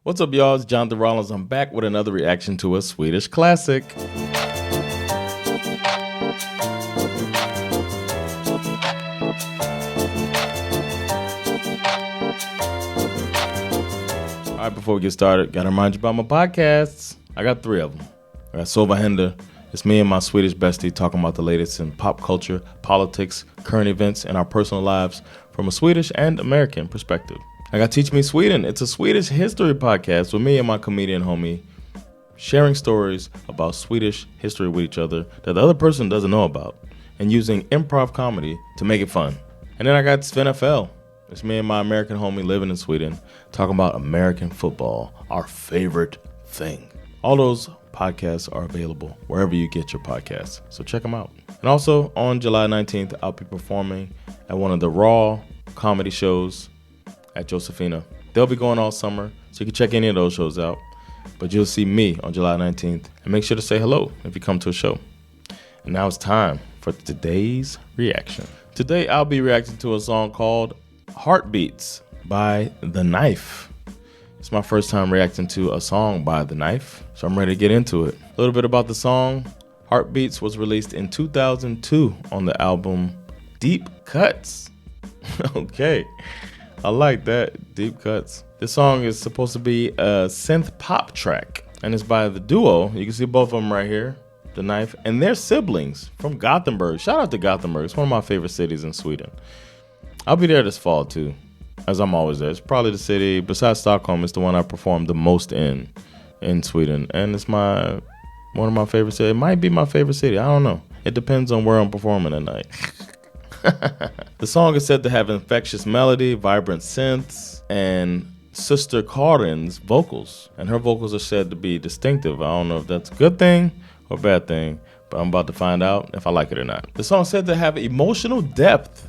What's up, y'all? It's Jonathan Rollins. I'm back with another reaction to a Swedish classic. All right, before we get started, gotta remind you about my podcasts. I got 3 of them. I got Sova Hender. It's me and my Swedish bestie talking about the latest in pop culture, politics, current events, and our personal lives from a Swedish and American perspective. I got Teach Me Sweden. It's a Swedish history podcast with me and my comedian homie sharing stories about Swedish history with each other that the other person doesn't know about and using improv comedy to make it fun. And then I got Svenska. It's me and my American homie living in Sweden talking about American football, our favorite thing. All those podcasts are available wherever you get your podcasts, so check them out. And also on July 19th, I'll be performing at one of the Raw comedy shows at Josefina. They'll be going all summer, so you can check any of those shows out. But you'll see me on July 19th, and make sure to say hello if you come to a show. And now it's time for today's reaction. Today I'll be reacting to a song called Heartbeats by The Knife. It's my first time reacting to a song by The Knife, so I'm ready to get into it. A little bit about the song. Heartbeats was released in 2002 on the album Deep Cuts. Okay. I like that, Deep Cuts. This song is supposed to be a synth pop track, and it's by the duo. You can see both of them right here, The Knife, and their siblings from Gothenburg. Shout out to Gothenburg. It's one of my favorite cities in Sweden. I'll be there this fall too, as I'm always there. It's probably the city, besides Stockholm, it's the one I performed the most in Sweden, and it's one of my favorite cities. It might be my favorite city. I don't know. It depends on where I'm performing at night. The song is said to have infectious melody, vibrant synths, and Sister Karin's vocals. And her vocals are said to be distinctive. I don't know if that's a good thing or bad thing, but I'm about to find out if I like it or not. The song is said to have emotional depth.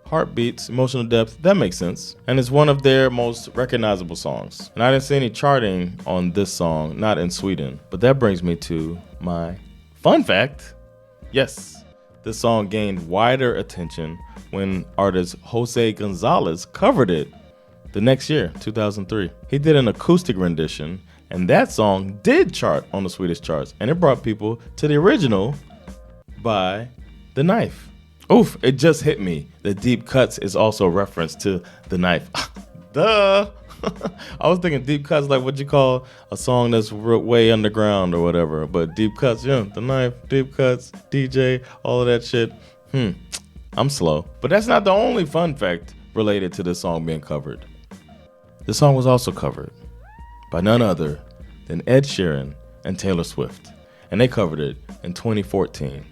Heartbeats, emotional depth, that makes sense. And it's one of their most recognizable songs. And I didn't see any charting on this song, not in Sweden. But that brings me to my fun fact. Yes. This song gained wider attention when artist Jose Gonzalez covered it the next year, 2003. He did an acoustic rendition, and that song did chart on the Swedish charts, and it brought people to the original by The Knife. Oof, it just hit me that Deep Cuts is also a reference to The Knife. Duh! I was thinking Deep Cuts like what you call a song that's way underground or whatever, but Deep Cuts, yeah, The Knife, Deep Cuts, DJ, all of that shit. I'm slow. But that's not the only fun fact related to this song being covered. The song was also covered by none other than Ed Sheeran and Taylor Swift, and they covered it in 2014.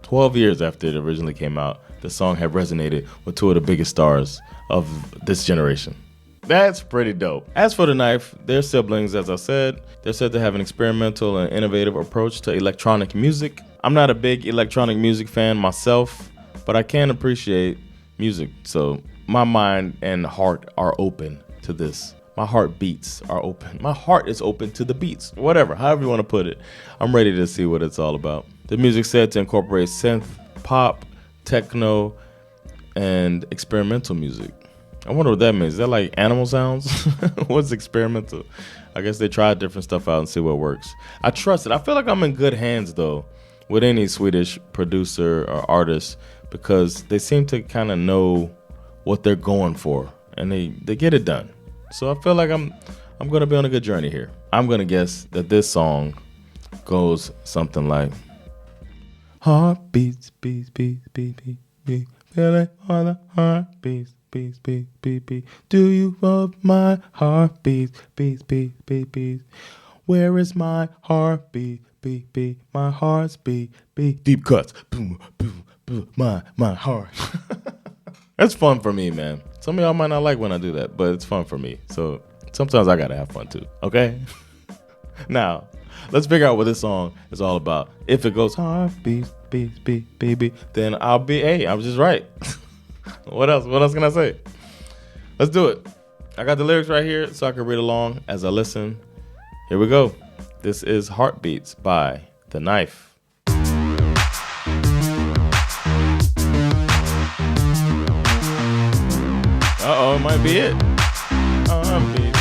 12 years after it originally came out, the song had resonated with 2 of the biggest stars of this generation. That's pretty dope. As for The Knife, their siblings, as I said, they're said to have an experimental and innovative approach to electronic music. I'm not a big electronic music fan myself, but I can appreciate music. So my mind and heart are open to this. My heartbeats are open. My heart is open to the beats. Whatever, however you want to put it. I'm ready to see what it's all about. The music's said to incorporate synth, pop, techno, and experimental music. I wonder what that means. Is that like animal sounds? What's experimental? I guess they try different stuff out and see what works. I trust it. I feel like I'm in good hands, though, with any Swedish producer or artist, because they seem to kind of know what they're going for, and they get it done. So I feel like I'm going to be on a good journey here. I'm going to guess that this song goes something like, heartbeats, beats, beats, beats, beats, beats, feeling all the heartbeats. Beats, beats, beats, beats. Do you love my heartbeats? Beats, beats, beats, beats. Where is my heartbeat? Beat, beat, my heart's beat, beat. Deep Cuts. Boom, boom, boom. My heart. That's fun for me, man. Some of y'all might not like when I do that, but it's fun for me. So sometimes I gotta have fun too. Okay. Now, let's figure out what this song is all about. If it goes heartbeats, beats, beat, baby, then I'll be. Hey, I was just right. What else? What else can I say? Let's do it. I got the lyrics right here so I can read along as I listen. Here we go. This is Heartbeats by The Knife. Uh-oh, it might be it. Heartbeat.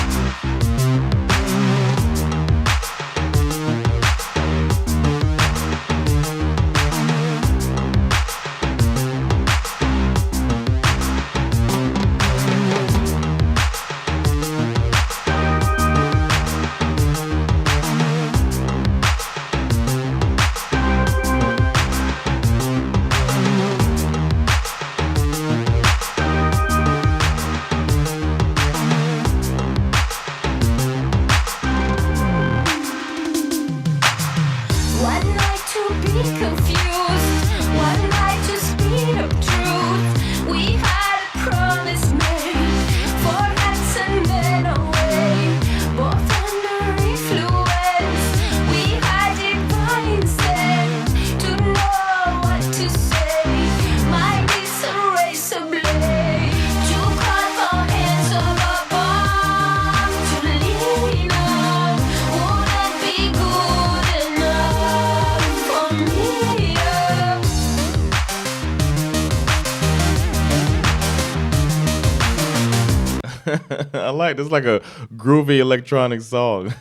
I like it's like a groovy electronic song.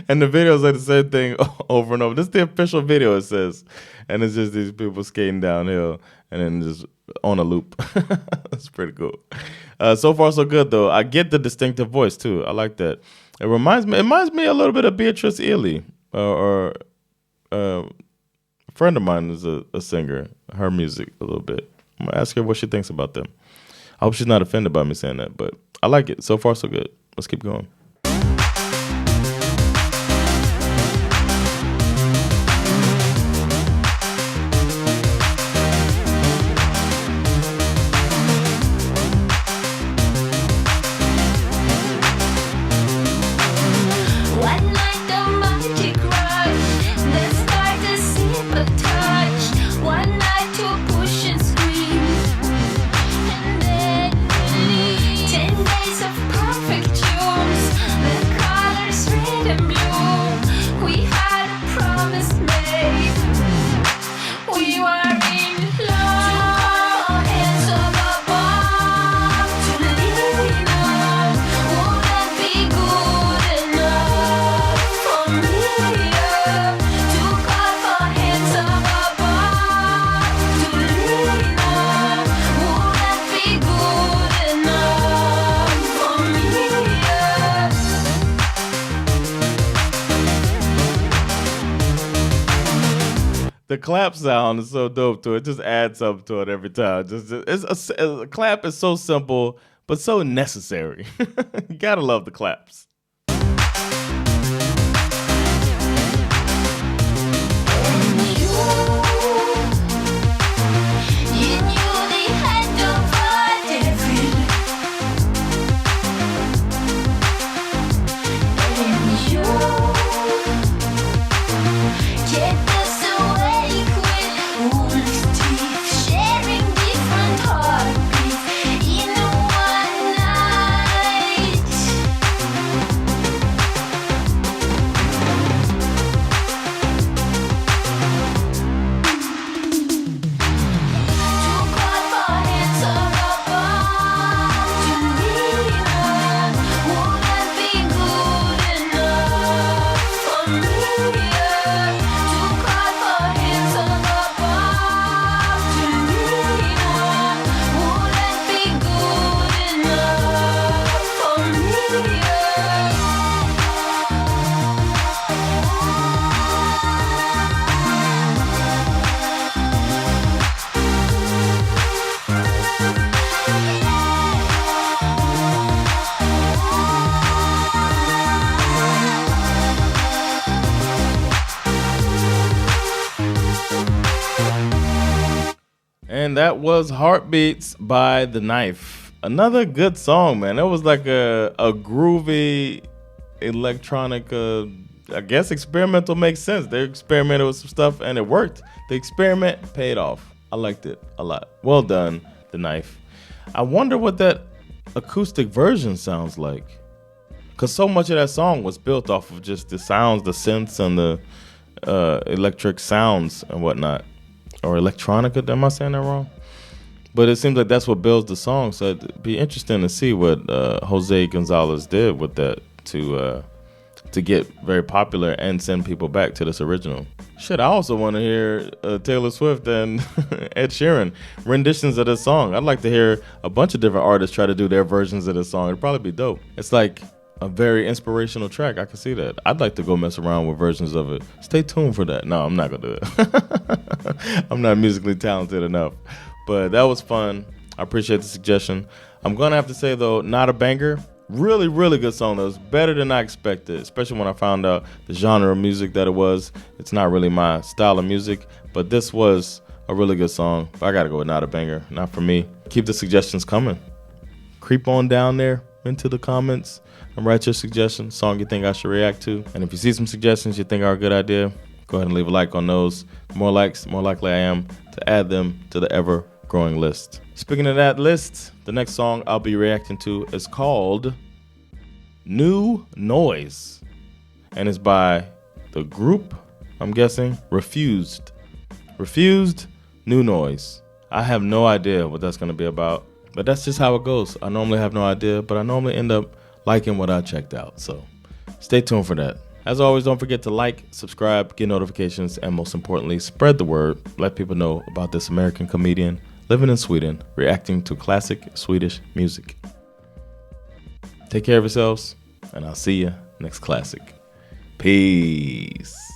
And the videos are the same thing over and over. This is the official video, it says. And it's just these people skating downhill and then just on a loop. That's pretty cool. So far so good though. I get the distinctive voice too. I like that. It reminds me a little bit of Beatrice Ely, or a friend of mine is a singer. Her music a little bit. I'm gonna ask her what she thinks about them. I hope she's not offended by me saying that, but I like it. So far, so good. Let's keep going. The clap sound is so dope to it. Just adds up to it every time. A clap is so simple, but so necessary. You gotta love the claps. And that was Heartbeats by The Knife. Another good song, man. It was like a groovy electronic, I guess experimental makes sense. They experimented with some stuff and it worked. The experiment paid off. I liked it a lot. Well done, The Knife. I wonder what that acoustic version sounds like. Because so much of that song was built off of just the sounds, the synths, and the electric sounds and whatnot. Or electronica, am I saying that wrong? But it seems like that's what builds the song. So it'd be interesting to see what Jose Gonzalez did with that to get very popular and send people back to this original. Shit, I also want to hear Taylor Swift and Ed Sheeran renditions of this song. I'd like to hear a bunch of different artists try to do their versions of this song. It'd probably be dope. It's like a very inspirational track. I can see that. I'd like to go mess around with versions of it. Stay tuned for that. No, I'm not going to do it. I'm not musically talented enough. But that was fun. I appreciate the suggestion. I'm going to have to say, though, not a banger. Really, really good song. That was better than I expected, especially when I found out the genre of music that it was. It's not really my style of music, but this was a really good song. But I got to go with not a banger. Not for me. Keep the suggestions coming. Creep on down there into the comments and write your suggestions, song you think I should react to. And if you see some suggestions you think are a good idea, go ahead and leave a like on those. The more likes, the more likely I am to add them to the ever-growing list. Speaking of that list, the next song I'll be reacting to is called New Noise. And it's by the group, I'm guessing, Refused. Refused, New Noise. I have no idea what that's going to be about, but that's just how it goes. I normally have no idea, but I normally end up liking what I checked out. So stay tuned for that. As always, don't forget to like, subscribe, get notifications, and most importantly, spread the word. Let people know about this American comedian living in Sweden, reacting to classic Swedish music. Take care of yourselves, and I'll see you next classic. Peace.